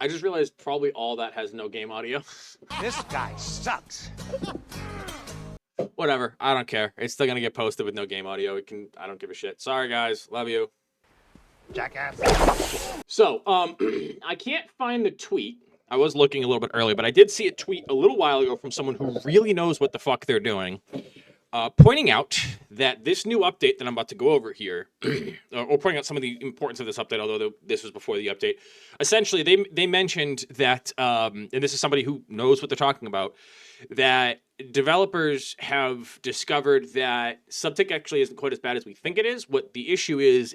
I just realized probably all that has no game audio. This guy sucks. Whatever. I don't care. It's still gonna get posted with no game audio. I don't give a shit. Sorry guys. Love you. Jackass. So, I can't find the tweet. I was looking a little bit earlier, but I did see a tweet a little while ago from someone who really knows what the fuck they're doing, pointing out that this new update that I'm about to go over here, or pointing out some of the importance of this update, although this was before the update. Essentially, they mentioned that, and this is somebody who knows what they're talking about, that developers have discovered that subtick actually isn't quite as bad as we think it is. What the issue is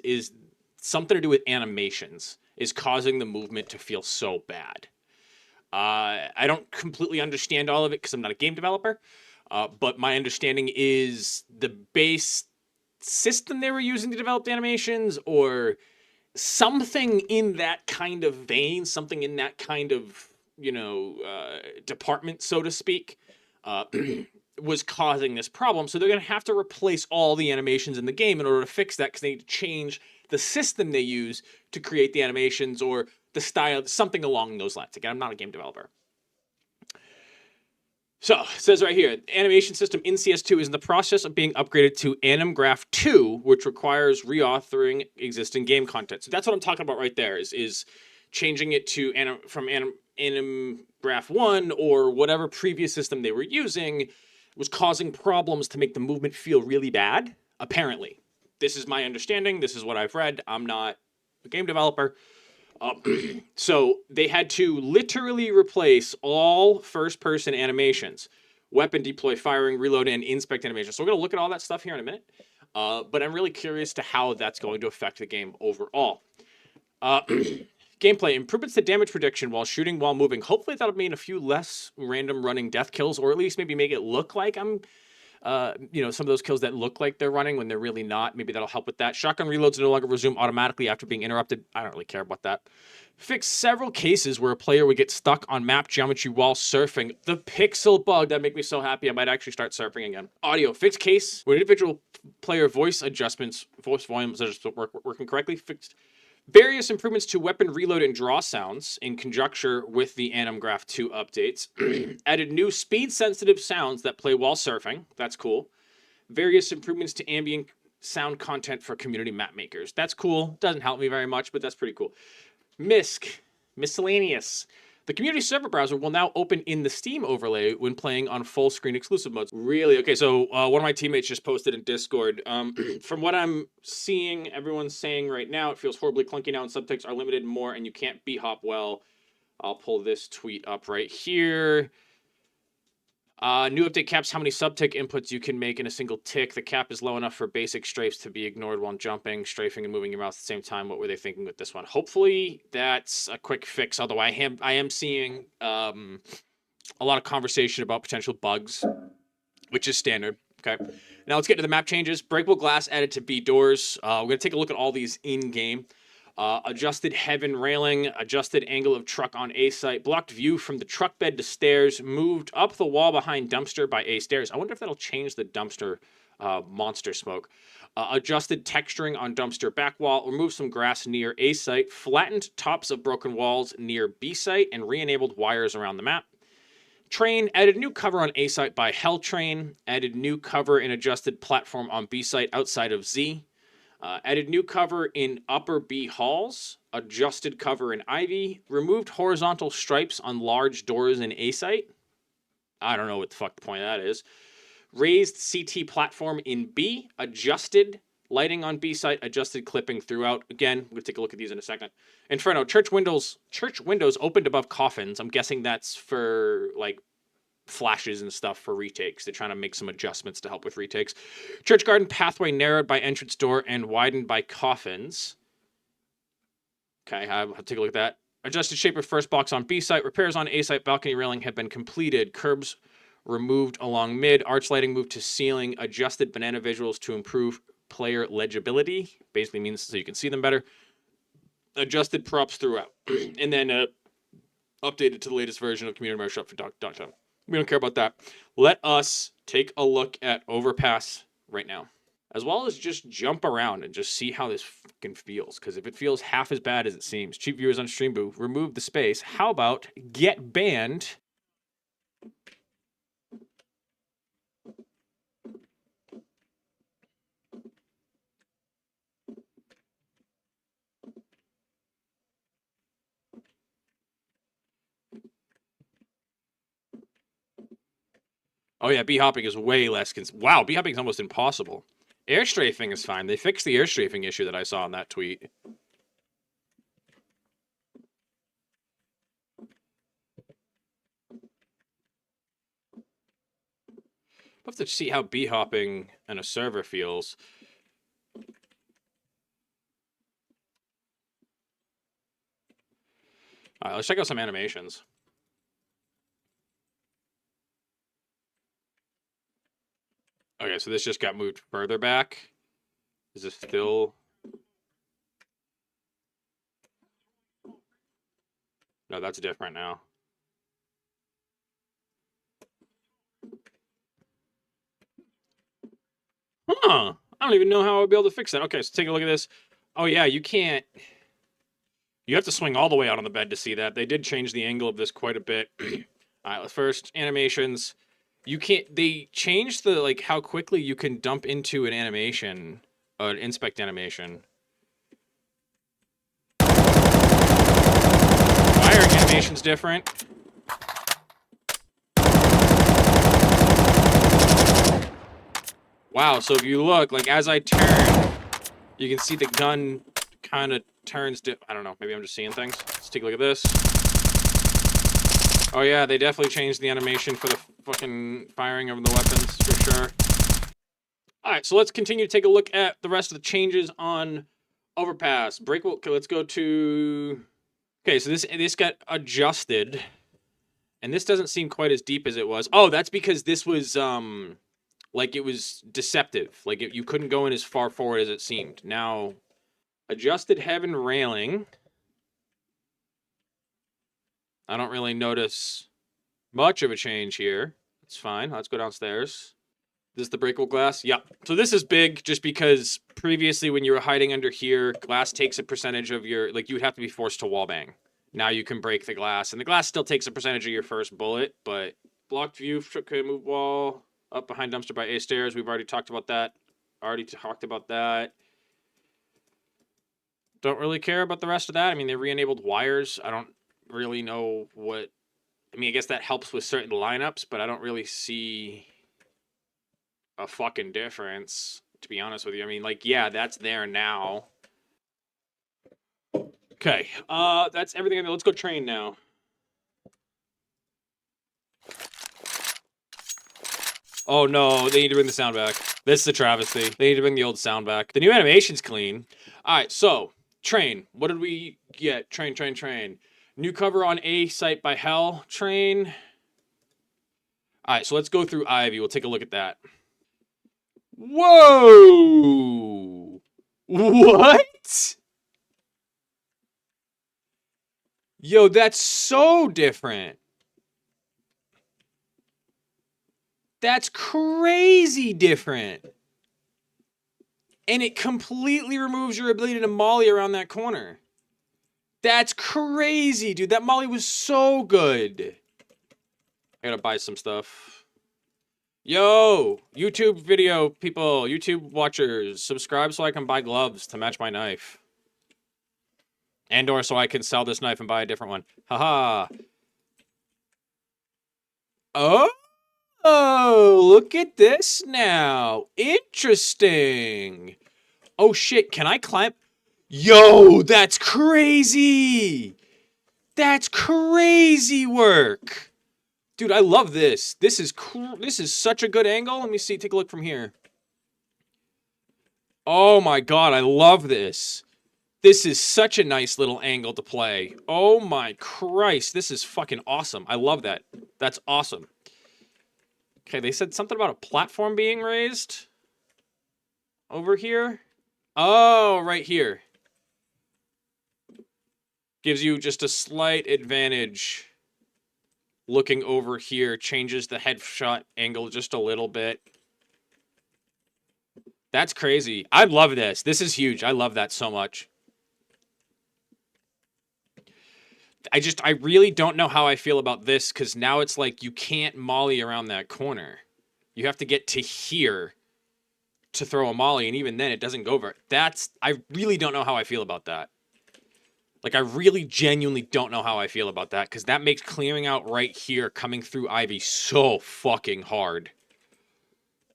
something to do with animations is causing the movement to feel so bad. I don't completely understand all of it because I'm not a game developer, but my understanding is the base system they were using to develop the animations, or something in that kind of vein, something in that kind of, department, so to speak, was causing this problem. So they're going to have to replace all the animations in the game in order to fix that, because they need to change the system they use to create the animations, or the style, something along those lines. Again, I'm not a game developer. So, it says right here, animation system in CS2 is in the process of being upgraded to AnimGraph 2, which requires reauthoring existing game content. So that's what I'm talking about right there, is changing it to from AnimGraph 1, or whatever previous system they were using, was causing problems to make the movement feel really bad, apparently. This is my understanding. This is what I've read. I'm not a game developer. So they had to literally replace all first-person animations, weapon deploy, firing, reload, and inspect animations. So we're going to look at all that stuff here in a minute. But I'm really curious to how that's going to affect the game overall. Gameplay, improvements to damage prediction while shooting while moving. Hopefully that'll mean a few less random running death kills, or at least maybe make it look like I'm some of those kills that look like they're running when they're really not. Maybe that'll help with that. Shotgun reloads no longer resume automatically after being interrupted. I don't really care about that. Fix several cases where a player would get stuck on map geometry while surfing. The pixel bug, that make me so happy. I might actually start surfing again. Audio, fixed case where individual player voice adjustments, voice volumes are just working correctly. Fixed various improvements to weapon reload and draw sounds in conjunction with the AnimGraph 2 updates. Added new speed-sensitive sounds that play while surfing. That's cool. Various improvements to ambient sound content for community map makers. That's cool. Doesn't help me very much, but that's pretty cool. Miscellaneous. The community server browser will now open in the Steam overlay when playing on full screen exclusive modes. Really? Okay, so one of my teammates just posted in Discord. From what I'm seeing, everyone's saying right now, it feels horribly clunky now and subtext are limited more and you can't BHOP well. I'll pull this tweet up right here. New update caps how many subtick inputs you can make in a single tick. The cap is low enough for basic strafes to be ignored while jumping, strafing, and moving your mouse at the same time. What were they thinking with this one? Hopefully that's a quick fix. Although I am seeing a lot of conversation about potential bugs, which is standard. Okay. Now let's get to the map changes. Breakable glass added to B doors. We're going to take a look at all these in game. Adjusted heaven railing, adjusted angle of truck on A site, blocked view from the truck bed to stairs, moved up the wall behind dumpster by A stairs. I wonder if that'll change the dumpster monster smoke. Adjusted texturing on dumpster back wall, removed some grass near A site, flattened tops of broken walls near B site, and re-enabled wires around the map. Train, added new cover on A site by Hell Train, added new cover and adjusted platform on B site outside of Z. Added new cover in upper B halls, adjusted cover in Ivy, removed horizontal stripes on large doors in A site. I don't know what the fuck the point of that is. Raised CT platform in B, adjusted lighting on B site, adjusted clipping throughout. Again, we're going to take a look at these in a second. Inferno, church windows opened above coffins. I'm guessing that's for like flashes and stuff for retakes. They're trying to make some adjustments to help with retakes. Church garden pathway narrowed by entrance door and widened by coffins. Okay, I'll take a look at that. Adjusted shape of first box on B site. Repairs on A site. Balcony railing have been completed. Curbs removed along mid. Arch lighting moved to ceiling. Adjusted banana visuals to improve player legibility. Basically means so you can see them better. Adjusted props throughout. And then updated to the latest version of Community Markup for Dogtown. We don't care about that. Let us take a look at Overpass right now. as well as just jump around and just see how this fucking feels. Because if it feels half as bad as it seems, cheap viewers on Stream Boo, remove the space. How about get banned? Oh yeah, B-hopping is way less. Wow, B-hopping is almost impossible. Air strafing is fine. They fixed the air strafing issue that I saw in that tweet. We'll have to see how B-hopping and a server feels. All right, let's check out some animations. Okay, so this just got moved further back. Is this still... No, that's different now. Huh. I don't even know how I'll be able to fix that. Okay, so take a look at this. Oh yeah, you can't... You have to swing all the way out on the bed to see that. They did change the angle of this quite a bit. All right, first, animations. You can't... They changed the, like, how quickly you can dump into an animation. An inspect animation. Firing animation's different. Wow, so if you look, like, as I turn, you can see the gun kind of turns... I don't know, maybe I'm just seeing things. Let's take a look at this. Oh yeah, they definitely changed the animation for the fucking firing of the weapons, for sure. Alright, so let's continue to take a look at the rest of the changes on Overpass. Breakable... Okay, let's go to... Okay, so this got adjusted. And this doesn't seem quite as deep as it was. Oh, that's because this was, like, it was deceptive. Like, you couldn't go in as far forward as it seemed. Now, adjusted heaven railing. I don't really notice much of a change here. It's fine. Let's go downstairs. This is the breakable glass? Yep. So this is big just because previously when you were hiding under here, glass takes a percentage of your... Like, you would have to be forced to wallbang. Now you can break the glass. And the glass still takes a percentage of your first bullet, but... Blocked view, okay, move wall... Up behind dumpster by A stairs. We've already talked about that. Don't really care about the rest of that. I mean, they re-enabled wires. I don't really know what... I mean, I guess that helps with certain lineups, but I don't really see a fucking difference, to be honest with you. I mean, like, yeah, that's there now. Okay, that's everything. Let's go train now. Oh no, they need to bring the sound back. This is a travesty. They need to bring the old sound back. The new animation's clean. Alright, so, train. What did we get? Train. New cover on A site by Hell. Train. Alright, so let's go through Ivy. We'll take a look at that. Whoa! What? Yo, that's so different. That's crazy different. And it completely removes your ability to molly around that corner. That's crazy, dude. That molly was so good. I gotta buy some stuff. Yo, YouTube video people, YouTube watchers, subscribe so I can buy gloves to match my knife. And or so I can sell this knife and buy a different one. Haha. Oh, look at this now. Interesting. Oh shit, can I climb? Yo, that's crazy. That's crazy work. Dude, I love this. This is such a good angle. Let me see, take a look from here. Oh my god, I love this. This is such a nice little angle to play. Oh my Christ, this is fucking awesome. I love that. That's awesome. Okay, they said something about a platform being raised. Over here. Oh, right here. Gives you just a slight advantage. Looking over here changes the headshot angle just a little bit. That's crazy. I love this. This is huge. I love that so much. I really don't know how I feel about this because now it's like you can't molly around that corner. You have to get to here to throw a molly, and even then it doesn't go over. I really don't know how I feel about that. Like, I really genuinely don't know how I feel about that because that makes clearing out right here coming through Ivy so fucking hard.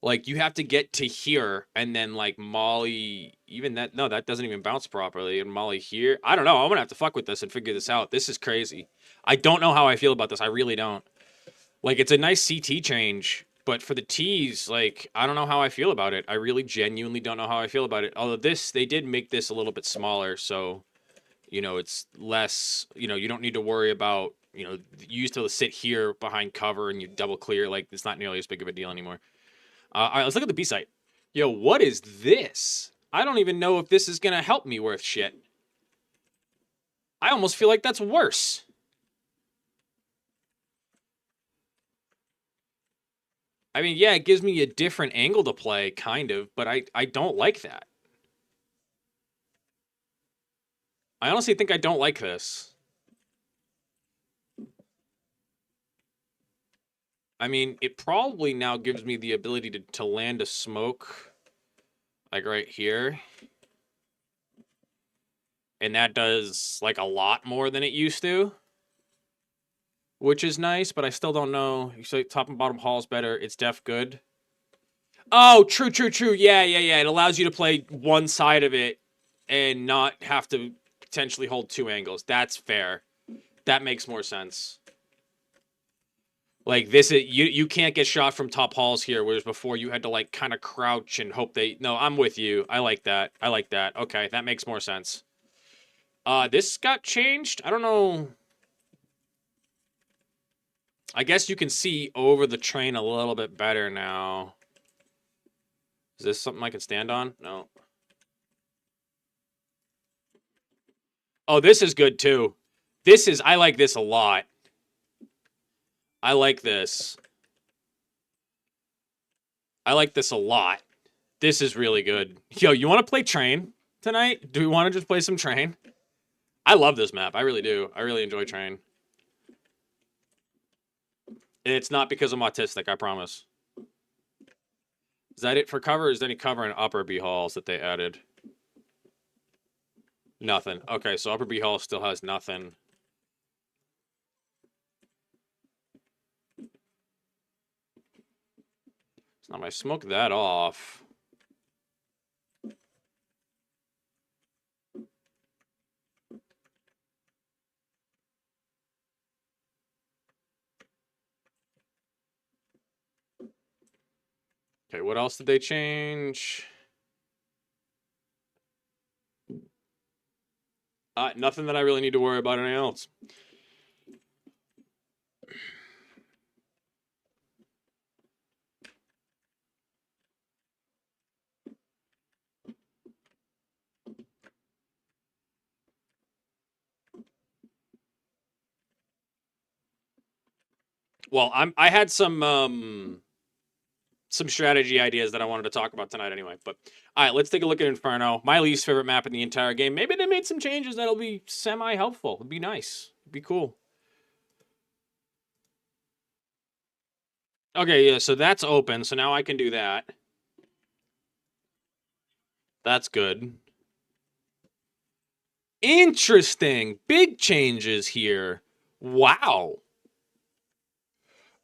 Like, you have to get to here and then, like, molly... Even that... No, that doesn't even bounce properly. And molly here... I don't know. I'm gonna have to fuck with this and figure this out. This is crazy. I don't know how I feel about this. I really don't. Like, it's a nice CT change, but for the T's, like, I don't know how I feel about it. I really genuinely don't know how I feel about it. Although this... They did make this a little bit smaller, so... You know, it's less... You know, you don't need to worry about... You know, you used to sit here behind cover and you double clear. Like, it's not nearly as big of a deal anymore. All right, let's look at the B site. Yo, what is this? I don't even know if this is going to help me worth shit. I almost feel like that's worse. I mean, yeah, it gives me a different angle to play, kind of, but I don't like that. I honestly think I don't like this. I mean, it probably now gives me the ability to land a smoke, like right here. And that does, like, a lot more than it used to. Which is nice, but I still don't know. You say top and bottom hall's better. It's def good. Oh, true. Yeah. It allows you to play one side of it and not have to potentially hold two angles. That's fair. That makes more sense. Like, this is... You can't get shot from top halls here, whereas before you had to, like, kind of crouch and hope they... No, I'm with you. I like that. Okay, that makes more sense. This got changed? I don't know... I guess you can see over the train a little bit better now. Is this something I can stand on? No. Oh, this is good too. I like this a lot. I like this. I like this a lot. This is really good. Yo, you want to play train tonight? Do we want to just play some train? I love this map. I really do. I really enjoy train. And it's not because I'm autistic, I promise. Is that it for cover? Is there any cover in upper B halls that they added? Nothing. Okay, so upper B hall still has nothing. So now if I smoke that off... Okay, what else did they change? Nothing that I really need to worry about anything else. Well, I had some strategy ideas that I wanted to talk about tonight anyway. But all right, let's take a look at Inferno. My least favorite map in the entire game. Maybe they made some changes that'll be semi-helpful. It'd be nice. It'd be cool. Okay, yeah, so that's open. So now I can do that. That's good. Interesting. Big changes here. Wow.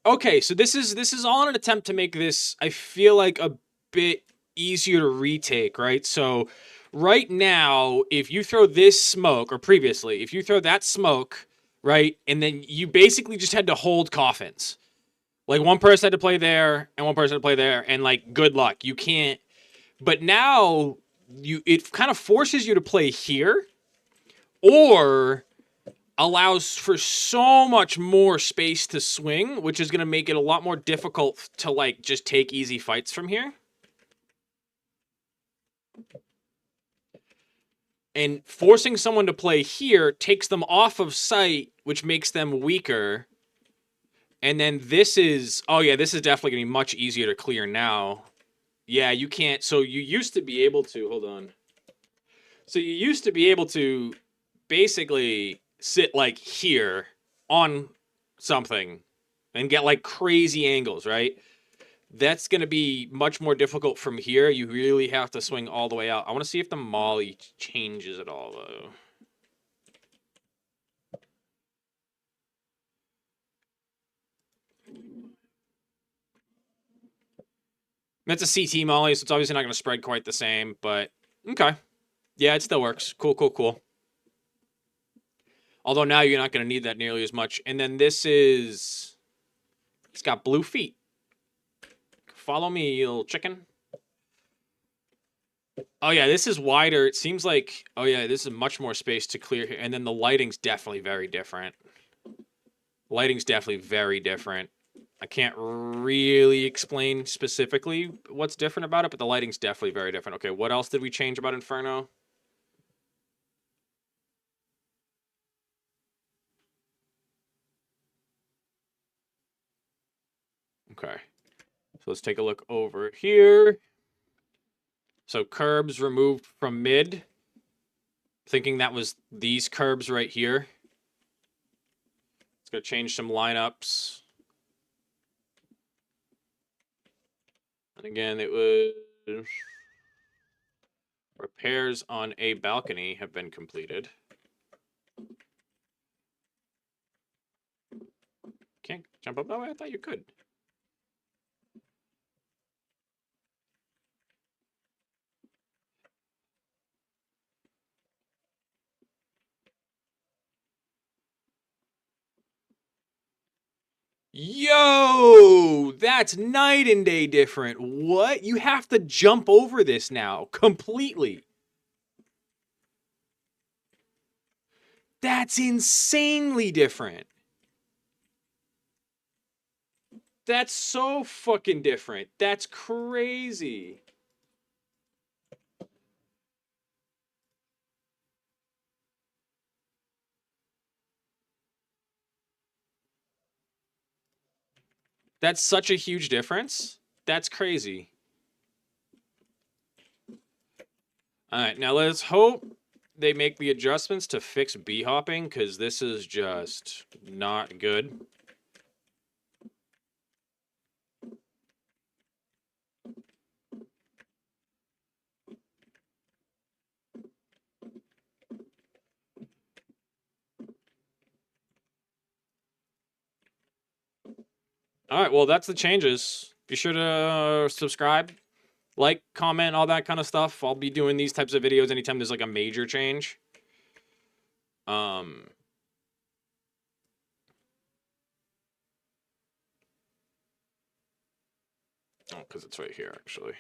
Okay, so this is all in an attempt to make this, I feel like, a bit easier to retake, right? So right now, if you throw this smoke, or previously, if you throw that smoke, right, and then you basically just had to hold coffins. Like, one person had to play there, and one person had to play there, and, like, good luck. You can't... But now, it kind of forces you to play here, or allows for so much more space to swing, which is going to make it a lot more difficult to, like, just take easy fights from here. And forcing someone to play here takes them off of sight, which makes them weaker. And then this is... Oh, yeah, this is definitely going to be much easier to clear now. Yeah, you can't. So you used to be able to, hold on. So you used to be able to basically sit like here on something and get like crazy angles, right? That's going to be much more difficult from here. You really have to swing all the way out. I want to see if the molly changes at all, though. That's a CT molly, so it's obviously not going to spread quite the same, but okay. Yeah, it still works. Cool, cool, cool. Although now you're not going to need that nearly as much. And then this is... It's got blue feet. Follow me, you little chicken. Oh, yeah, this is wider. It seems like... Oh, yeah, this is much more space to clear here. And then the lighting's definitely very different. Lighting's definitely very different. I can't really explain specifically what's different about it, but the lighting's definitely very different. Okay, what else did we change about Inferno? Okay. So let's take a look over here. So curbs removed from mid. Thinking that was these curbs right here. Let's go change some lineups. And again, it was... Repairs on a balcony have been completed. Can't jump up that way? I thought you could. Yo, that's night and day different. What? You have to jump over this now completely. That's insanely different. That's so fucking different. That's crazy. That's such a huge difference. That's crazy. All right, now let's hope they make the adjustments to fix B-hopping, because this is just not good. All right, well, that's the changes. Be sure to subscribe, like, comment, all that kind of stuff. I'll be doing these types of videos anytime there's like a major change. Oh, because it's right here, actually.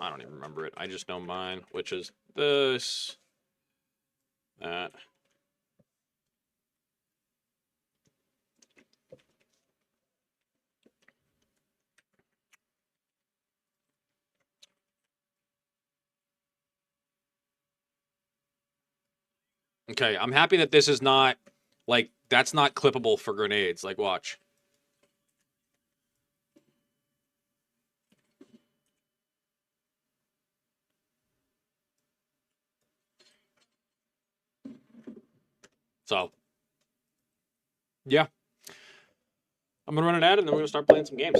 I don't even remember it. I just know mine, which is this, that. Okay, I'm happy that this is not, like, that's not clippable for grenades. Like, watch. So, yeah. I'm going to run an ad, and then we're going to start playing some games.